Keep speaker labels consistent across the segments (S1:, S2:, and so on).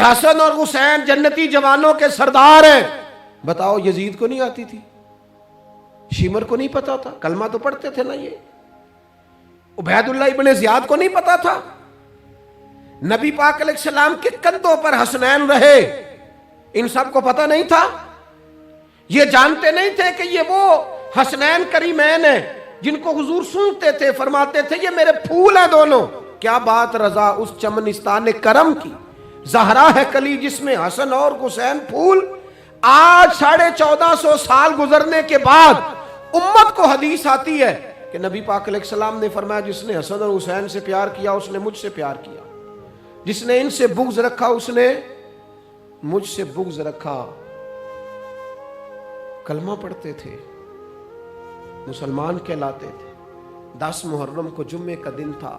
S1: حسن اور حسین جنتی جوانوں کے سردار ہیں. بتاؤ یزید کو نہیں آتی تھی؟ شیمر کو نہیں پتا تھا؟ کلمہ تو پڑھتے تھے نا. یہ عبید اللہ ابن زیاد کو نہیں پتا تھا؟ نبی پاک علیہ السلام کے کندھوں پر حسنین رہے، ان سب کو پتا نہیں تھا؟ یہ جانتے نہیں تھے کہ یہ وہ حسنین کریمین ہیں جن کو حضور سنتے تھے، فرماتے تھے یہ میرے پھول ہیں دونوں. کیا بات رضا اس چمنستان کرم کی، زہرا ہے کلی جس میں حسن اور حسین پھول. آج 1450 سال گزرنے کے بعد امت کو حدیث آتی ہے کہ نبی پاک علیہ السلام نے فرمایا جس نے حسن اور حسین سے پیار کیا اس نے مجھ سے پیار کیا، جس نے ان سے بغض رکھا اس نے مجھ سے بغض رکھا. کلمہ پڑھتے تھے، مسلمان کہلاتے تھے. 10 محرم کو جمعے کا دن تھا.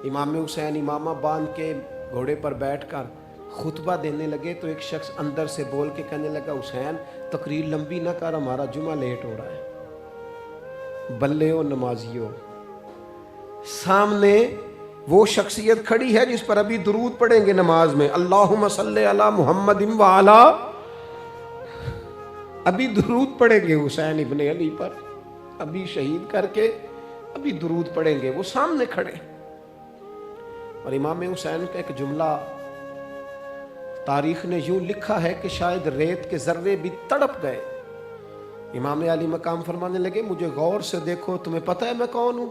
S1: امام حسین امامہ باندھ کے گھوڑے پر بیٹھ کر خطبہ دینے لگے تو ایک شخص اندر سے بول کے کہنے لگا حسین تقریر لمبی نہ کر، ہمارا جمعہ لیٹ ہو رہا ہے. بلے و نمازیوں، سامنے وہ شخصیت کھڑی ہے جس پر ابھی درود پڑھیں گے نماز میں، اللہم صلی علی محمد وعلا، ابھی درود پڑھیں گے حسین ابن علی پر، ابھی شہید کر کے ابھی درود پڑھیں گے. وہ سامنے کھڑے اور امام حسین کا ایک جملہ تاریخ نے یوں لکھا ہے کہ شاید ریت کے ذرے بھی تڑپ گئے. امام علی مقام فرمانے لگے مجھے غور سے دیکھو، تمہیں پتہ ہے میں کون ہوں؟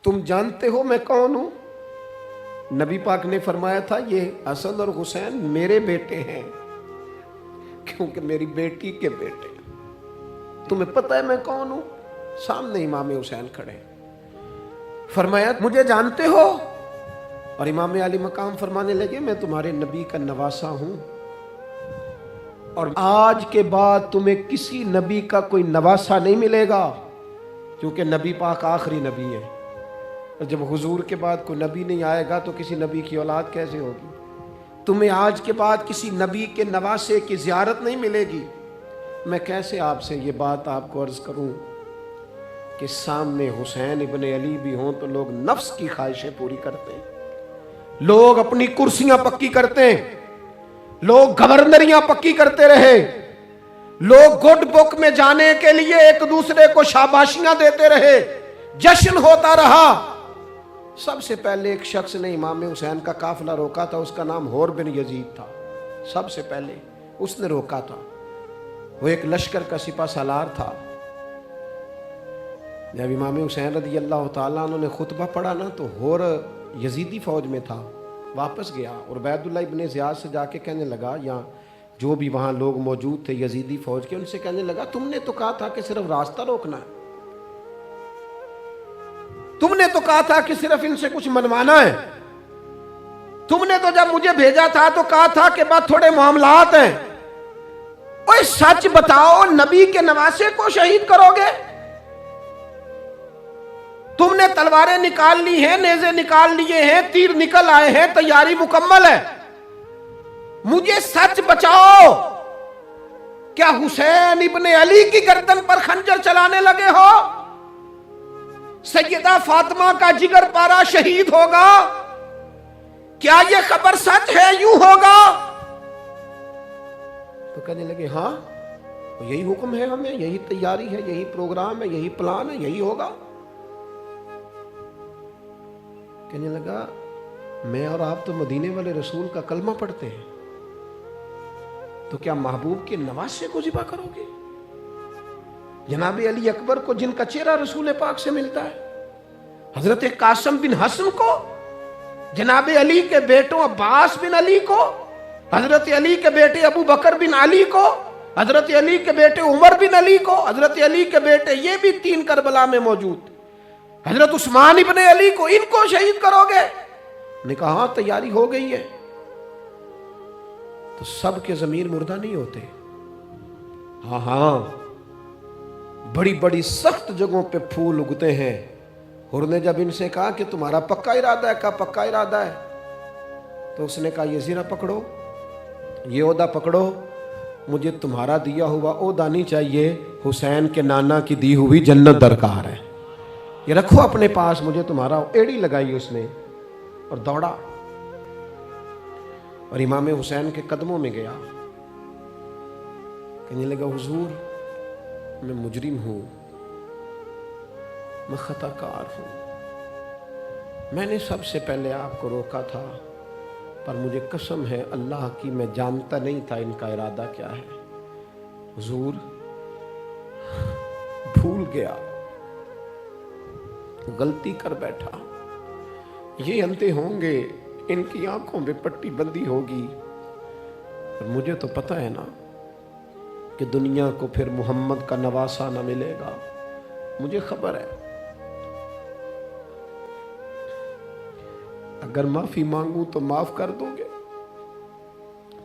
S1: تم جانتے ہو میں کون ہوں؟ نبی پاک نے فرمایا تھا یہ حسن اور حسین میرے بیٹے ہیں کیونکہ میری بیٹی کے بیٹے. تمہیں پتہ ہے میں کون ہوں؟ سامنے امام حسین کھڑے. فرمایا مجھے جانتے ہو؟ اور امام علی مقام فرمانے لگے میں تمہارے نبی کا نواسا ہوں اور آج کے بعد تمہیں کسی نبی کا کوئی نواسا نہیں ملے گا کیونکہ نبی پاک آخری نبی ہے. اور جب حضور کے بعد کوئی نبی نہیں آئے گا تو کسی نبی کی اولاد کیسے ہوگی؟ تمہیں آج کے بعد کسی نبی کے نواسے کی زیارت نہیں ملے گی. میں کیسے آپ سے یہ بات آپ کو عرض کروں کہ سامنے حسین ابن علی بھی ہوں تو لوگ نفس کی خواہشیں پوری کرتے ہیں، لوگ اپنی کرسیاں پکی کرتے ہیں، لوگ گورنریاں پکی کرتے رہے، لوگ گڈ بک میں جانے کے لیے ایک دوسرے کو شاباشیاں دیتے رہے، جشن ہوتا رہا. سب سے پہلے ایک شخص نے امام حسین کا قافلہ روکا تھا، اس کا نام حور بن یزید تھا. سب سے پہلے اس نے روکا تھا. وہ ایک لشکر کا سپہ سالار تھا. جب امام حسین رضی اللہ تعالیٰ عنہ نے خطبہ پڑھا نا تو حور یزیدی فوج میں تھا، واپس گیا اور عبید اللہ ابن زیاد سے جا کے کہنے لگا، یا جو بھی وہاں لوگ موجود تھے یزیدی فوج کے، ان سے کہنے لگا تم نے تو کہا تھا کہ صرف راستہ روکنا ہے، تم نے تو کہا تھا کہ صرف ان سے کچھ منوانا ہے، تم نے تو جب مجھے بھیجا تھا تو کہا تھا کہ بعد تھوڑے معاملات ہیں. اوہ سچ بتاؤ نبی کے نواسے کو شہید کرو گے؟ تم نے تلواریں نکال لی ہیں، نیزے نکال لیے ہیں، تیر نکل آئے ہیں، تیاری مکمل ہے. مجھے سچ بچاؤ، کیا حسین ابن علی کی گردن پر خنجر چلانے لگے ہو؟ سیدہ فاطمہ کا جگر پارا شہید ہوگا، کیا یہ خبر سچ ہے؟ یوں ہوگا؟ تو کہنے لگے ہاں یہی حکم ہے ہمیں، یہی تیاری ہے، یہی پروگرام ہے، یہی پلان ہے، یہی ہوگا. کہنے لگا میں اور آپ تو مدینے والے رسول کا کلمہ پڑھتے ہیں، تو کیا محبوب کے نواسے کو ذبح کرو گے؟ جناب علی اکبر کو جن کا چہرہ رسول پاک سے ملتا ہے، حضرت قاسم بن حسن کو، جناب علی کے بیٹوں عباس بن علی کو، حضرت علی کے بیٹے ابو بکر بن علی کو، حضرت علی کے بیٹے عمر بن علی کو، حضرت علی کے بیٹے یہ بھی 3 کربلا میں موجود، حضرت عثمان ابن علی کو، ان کو شہید کرو گے؟ نے کہا ہاں تیاری ہو گئی ہے. تو سب کے ضمیر مردہ نہیں ہوتے. ہاں بڑی بڑی سخت جگہوں پہ پھول اگتے ہیں. حور نے جب ان سے کہا کہ تمہارا پکا ارادہ ہے، کہا پکا ارادہ ہے. تو اس نے کہا یہ زیرہ پکڑو، یہ عہدہ پکڑو، مجھے تمہارا دیا ہوا عہدہ نہیں چاہیے، حسین کے نانا کی دی ہوئی جنت درکار ہے، یہ رکھو اپنے پاس، مجھے تمہارا. ایڑی لگائی اس نے اور دوڑا. اور امام حسین کے قدموں میں گیا، کہنے لگا حضور میں مجرم ہوں، میں خطا کار ہوں، میں نے سب سے پہلے آپ کو روکا تھا، پر مجھے قسم ہے اللہ کی میں جانتا نہیں تھا ان کا ارادہ کیا ہے، حضور بھول گیا، غلطی کر بیٹھا، یہ اندھے ہوں گے، ان کی آنکھوں میں پٹی بندی ہوگی، اور مجھے تو پتہ ہے نا کہ دنیا کو پھر محمد کا نواسہ نہ ملے گا، مجھے خبر ہے، اگر معافی مانگوں تو معاف کر دو گے،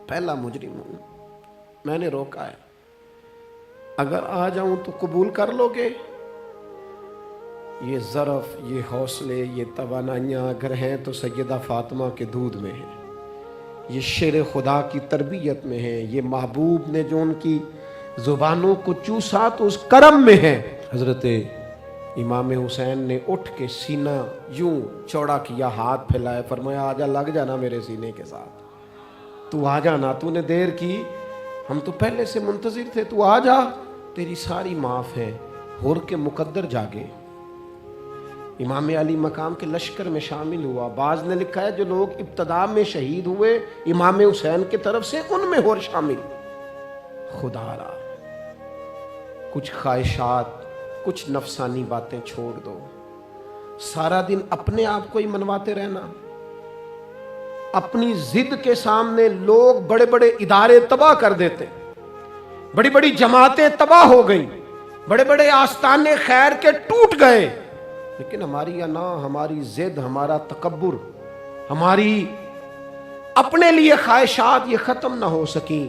S1: پہلا مجرم ہوں، میں نے روکا ہے، اگر آ جاؤں تو قبول کر لو گے؟ یہ ظرف، یہ حوصلے، یہ توانائیاں اگر ہیں تو سیدہ فاطمہ کے دودھ میں ہیں، یہ شیر خدا کی تربیت میں ہیں، یہ محبوب نے جو ان کی زبانوں کو چوسا تو اس کرم میں ہے۔ حضرت امام حسین نے اٹھ کے سینہ یوں چوڑا کیا، ہاتھ پھیلائے، فرمایا آجا، لگ جانا میرے سینے کے ساتھ، تو آ جانا، تو نے دیر کی، ہم تو پہلے سے منتظر تھے، تو آ جا، تیری ساری معاف ہے۔ ہور کے مقدر جاگے، امام علی مقام کے لشکر میں شامل ہوا۔ بعض نے لکھا ہے جو لوگ ابتدا میں شہید ہوئے امام حسین کی طرف سے، ان میں ہور شامل۔ خدا را کچھ خواہشات، کچھ نفسانی باتیں چھوڑ دو، سارا دن اپنے آپ کو ہی منواتے رہنا، اپنی ضد کے سامنے لوگ بڑے بڑے ادارے تباہ کر دیتے، بڑی بڑی جماعتیں تباہ ہو گئیں، بڑے بڑے آستانے خیر کے ٹوٹ گئے، لیکن ہماری انا، ہماری ضد، ہمارا تکبر، ہماری اپنے لیے خواہشات یہ ختم نہ ہو سکیں۔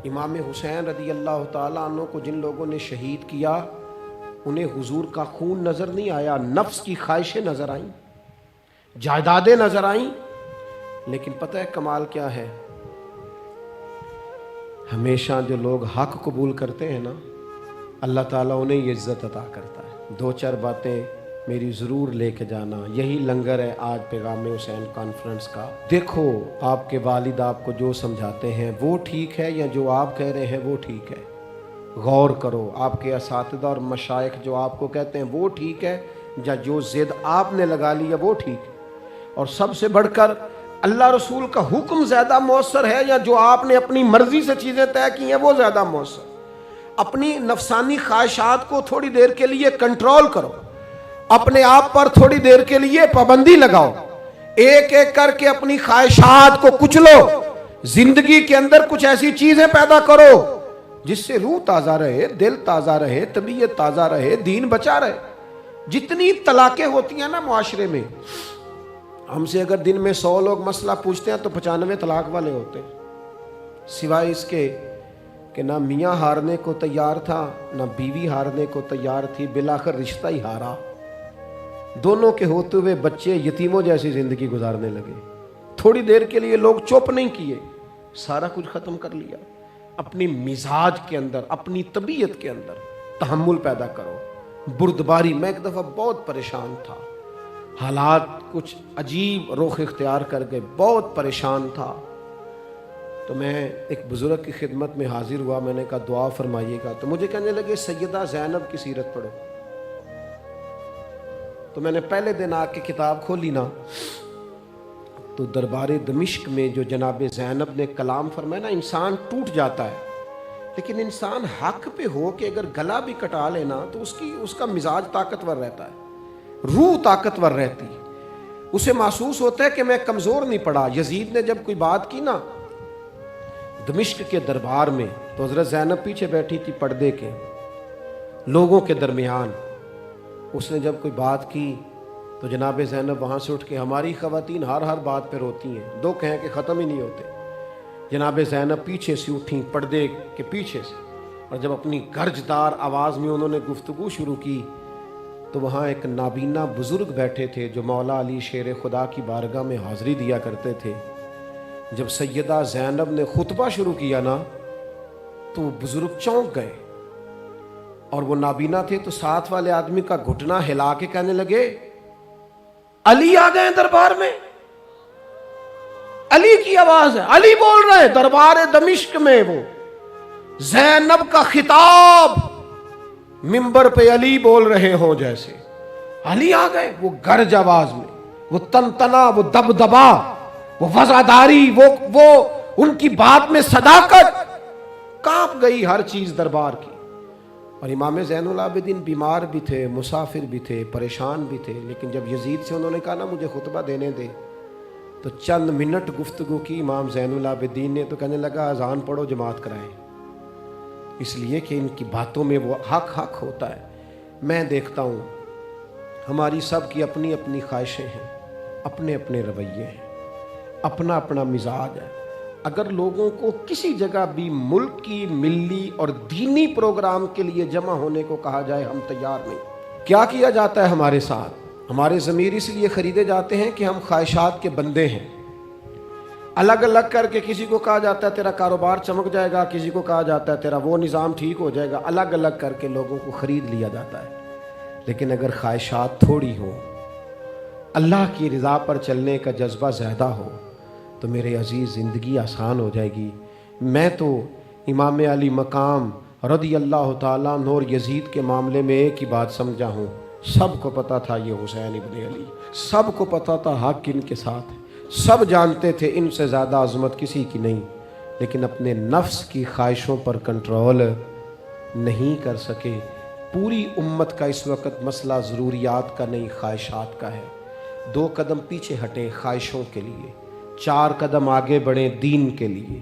S1: امام حسین رضی اللہ تعالیٰ عنہ کو جن لوگوں نے شہید کیا، انہیں حضور کا خون نظر نہیں آیا، نفس کی خواہشیں نظر آئیں، جائیدادیں نظر آئیں، لیکن پتہ ہے کمال کیا ہے؟ ہمیشہ جو لوگ حق قبول کرتے ہیں نا، اللہ تعالیٰ انہیں یہ عزت عطا کرتا ہے۔ دو چار باتیں میری ضرور لے کے جانا، یہی لنگر ہے آج پیغام حسین کانفرنس کا۔ دیکھو آپ کے والد آپ کو جو سمجھاتے ہیں وہ ٹھیک ہے، یا جو آپ کہہ رہے ہیں وہ ٹھیک ہے؟ غور کرو، آپ کے اساتذہ اور مشائخ جو آپ کو کہتے ہیں وہ ٹھیک ہے، یا جو ضد آپ نے لگا لیا وہ ٹھیک ہے؟ اور سب سے بڑھ کر اللہ رسول کا حکم زیادہ مؤثر ہے، یا جو آپ نے اپنی مرضی سے چیزیں طے کی ہیں وہ زیادہ مؤثر؟ اپنی نفسانی خواہشات کو تھوڑی دیر کے لیے کنٹرول کرو، اپنے آپ پر تھوڑی دیر کے لیے پابندی لگاؤ، ایک ایک کر کے اپنی خواہشات کو کچلو، زندگی کے اندر کچھ ایسی چیزیں پیدا کرو جس سے روح تازہ رہے، دل تازہ رہے، طبیعت تازہ رہے، دین بچا رہے۔ جتنی طلاقیں ہوتی ہیں نا معاشرے میں، ہم سے اگر دن میں 100 لوگ مسئلہ پوچھتے ہیں تو 95 طلاق والے ہوتے ہیں، سوائے اس کے کہ نہ میاں ہارنے کو تیار تھا، نہ بیوی ہارنے کو تیار تھی، بالآخر رشتہ ہی ہارا، دونوں کے ہوتے ہوئے بچے یتیموں جیسی زندگی گزارنے لگے۔ تھوڑی دیر کے لیے لوگ چپ نہیں کیے، سارا کچھ ختم کر لیا۔ اپنی مزاج کے اندر، اپنی طبیعت کے اندر تحمل پیدا کرو، بردباری۔ میں ایک دفعہ بہت پریشان تھا، حالات کچھ عجیب رخ اختیار کر گئے، بہت پریشان تھا، تو میں ایک بزرگ کی خدمت میں حاضر ہوا، میں نے کہا دعا فرمائیے گا، تو مجھے کہنے لگے سیدہ زینب کی سیرت پڑھو۔ تو میں نے پہلے دن آ کے کتاب کھولی نا، تو دربار دمشق میں جو جناب زینب نے کلام فرمایا نا، انسان ٹوٹ جاتا ہے، لیکن انسان حق پہ ہو کہ اگر گلا بھی کٹا لینا تو اس کا مزاج طاقتور رہتا ہے، روح طاقتور رہتی ہے، اسے محسوس ہوتا ہے کہ میں کمزور نہیں پڑا۔ یزید نے جب کوئی بات کی نا دمشق کے دربار میں، تو حضرت زینب پیچھے بیٹھی تھی پردے کے لوگوں کے درمیان، اس نے جب کوئی بات کی تو جناب زینب وہاں سے اٹھ کے، ہماری خواتین ہر بات پہ روتی ہیں، دو کہیں کہ ختم ہی نہیں ہوتے، جناب زینب پیچھے سے اٹھیں پردے کے پیچھے سے، اور جب اپنی گرجدار آواز میں انہوں نے گفتگو شروع کی تو وہاں ایک نابینا بزرگ بیٹھے تھے جو مولا علی شیر خدا کی بارگاہ میں حاضری دیا کرتے تھے۔ جب سیدہ زینب نے خطبہ شروع کیا نا تو وہ بزرگ چونک گئے، اور وہ نابینا تھے تو ساتھ والے آدمی کا گھٹنا ہلا کے کہنے لگے علی آ گئے دربار میں، علی کی آواز ہے، علی بول رہے ہیں دربار دمشق میں، وہ زینب کا خطاب منبر پہ علی بول رہے ہوں جیسے علی آ گئے، وہ گرج آواز میں، وہ تنتنا، وہ دبدبا، وہ وزاداری، وہ ان کی بات میں صداقت، کانپ گئی ہر چیز دربار کی۔ اور امام زین العابدین بیمار بھی تھے، مسافر بھی تھے، پریشان بھی تھے، لیکن جب یزید سے انہوں نے کہا نا مجھے خطبہ دینے دے، تو چند منٹ گفتگو کی امام زین العابدین نے، تو کہنے لگا اذان پڑھو جماعت کرائیں، اس لیے کہ ان کی باتوں میں وہ حق ہوتا ہے۔ میں دیکھتا ہوں ہماری سب کی اپنی اپنی خواہشیں ہیں، اپنے اپنے رویے ہیں، اپنا اپنا مزاج ہے۔ اگر لوگوں کو کسی جگہ بھی ملک کی ملی اور دینی پروگرام کے لیے جمع ہونے کو کہا جائے، ہم تیار نہیں۔ کیا کیا جاتا ہے ہمارے ساتھ؟ ہمارے ضمیر اس لیے خریدے جاتے ہیں کہ ہم خواہشات کے بندے ہیں۔ الگ الگ کر کے کسی کو کہا جاتا ہے تیرا کاروبار چمک جائے گا، کسی کو کہا جاتا ہے تیرا وہ نظام ٹھیک ہو جائے گا، الگ الگ کر کے لوگوں کو خرید لیا جاتا ہے۔ لیکن اگر خواہشات تھوڑی ہو، اللہ کی رضا پر چلنے کا جذبہ زیادہ ہو، تو میرے عزیز زندگی آسان ہو جائے گی۔ میں تو امام علی مقام رضی اللہ تعالیٰ عنہ اور یزید کے معاملے میں ایک ہی بات سمجھا ہوں، سب کو پتا تھا یہ حسین ابن علی، سب کو پتا تھا حق ان کے ساتھ ہے، سب جانتے تھے ان سے زیادہ عظمت کسی کی نہیں، لیکن اپنے نفس کی خواہشوں پر کنٹرول نہیں کر سکے۔ پوری امت کا اس وقت مسئلہ ضروریات کا نہیں، خواہشات کا ہے۔ 2 قدم پیچھے ہٹیں خواہشوں کے لیے، 4 قدم آگے بڑھیں دین کے لیے۔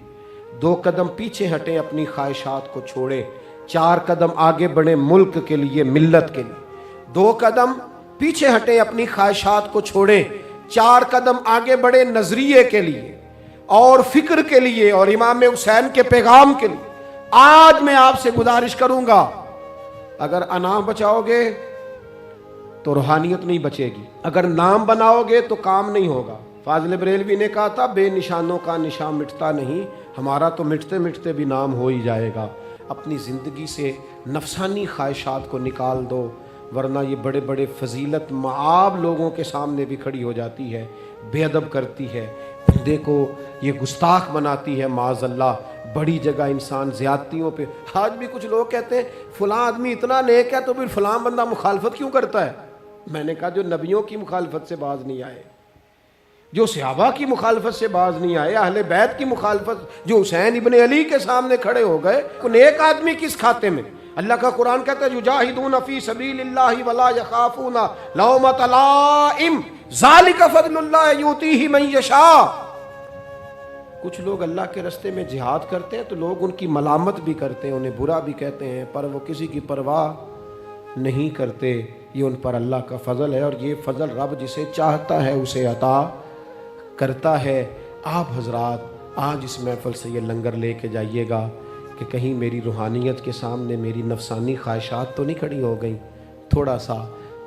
S1: 2 قدم پیچھے ہٹیں اپنی خواہشات کو چھوڑیں، 4 قدم آگے بڑھیں ملک کے لیے، ملت کے لیے۔ 2 قدم پیچھے ہٹیں اپنی خواہشات کو چھوڑیں، 4 قدم آگے بڑھیں نظریے کے لیے اور فکر کے لیے اور امام حسین کے پیغام کے لیے۔ آج میں آپ سے گزارش کروں گا، اگر انا بچاؤ گے تو روحانیت نہیں بچے گی، اگر نام بناؤ گے تو کام نہیں ہوگا۔ فاضل بریلوی نے کہا تھا بے نشانوں کا نشان مٹتا نہیں، ہمارا تو مٹتے مٹتے بھی نام ہو ہی جائے گا۔ اپنی زندگی سے نفسانی خواہشات کو نکال دو، ورنہ یہ بڑے بڑے فضیلت معاب لوگوں کے سامنے بھی کھڑی ہو جاتی ہے، بے ادب کرتی ہے، بندے کو یہ گستاخ بناتی ہے معاذ اللہ۔ بڑی جگہ انسان زیادتیوں پہ، آج بھی کچھ لوگ کہتے ہیں فلاں آدمی اتنا نیک ہے تو پھر فلاں بندہ مخالفت کیوں کرتا ہے؟ میں نے کہا جو نبیوں کی مخالفت سے باز نہیں آئے، جو صحابہ کی مخالفت سے باز نہیں آئے، اہل بیت کی مخالفت، جو حسین ابن علی کے سامنے کھڑے ہو گئے، کوئی نیک آدمی کس کھاتے میں؟ اللہ کا قرآن کہتا ہے یجاہدون فی سبیل اللہ ولا یخافون لومۃ لائم ذالک فضل اللہ یؤتیہ من یشاء۔ کچھ لوگ اللہ کے راستے میں جہاد کرتے ہیں تو لوگ ان کی ملامت بھی کرتے ہیں، انہیں برا بھی کہتے ہیں، پر وہ کسی کی پرواہ نہیں کرتے۔ یہ ان پر اللہ کا فضل ہے، اور یہ فضل رب جسے چاہتا ہے اسے عطا کرتا ہے۔ آپ حضرات آج اس محفل سے یہ لنگر لے کے جائیے گا کہ کہیں میری روحانیت کے سامنے میری نفسانی خواہشات تو نہیں کھڑی ہو گئیں۔ تھوڑا سا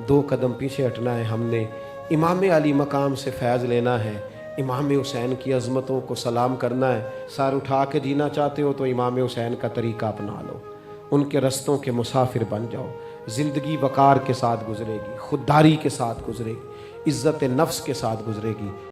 S1: 2 قدم پیچھے ہٹنا ہے، ہم نے امام علی مقام سے فیض لینا ہے، امام حسین کی عظمتوں کو سلام کرنا ہے۔ سر اٹھا کے جینا چاہتے ہو تو امام حسین کا طریقہ اپنا لو، ان کے رستوں کے مسافر بن جاؤ۔ زندگی وقار کے ساتھ گزرے گی، خودداری کے ساتھ گزرے گی، عزت نفس کے ساتھ گزرے گی۔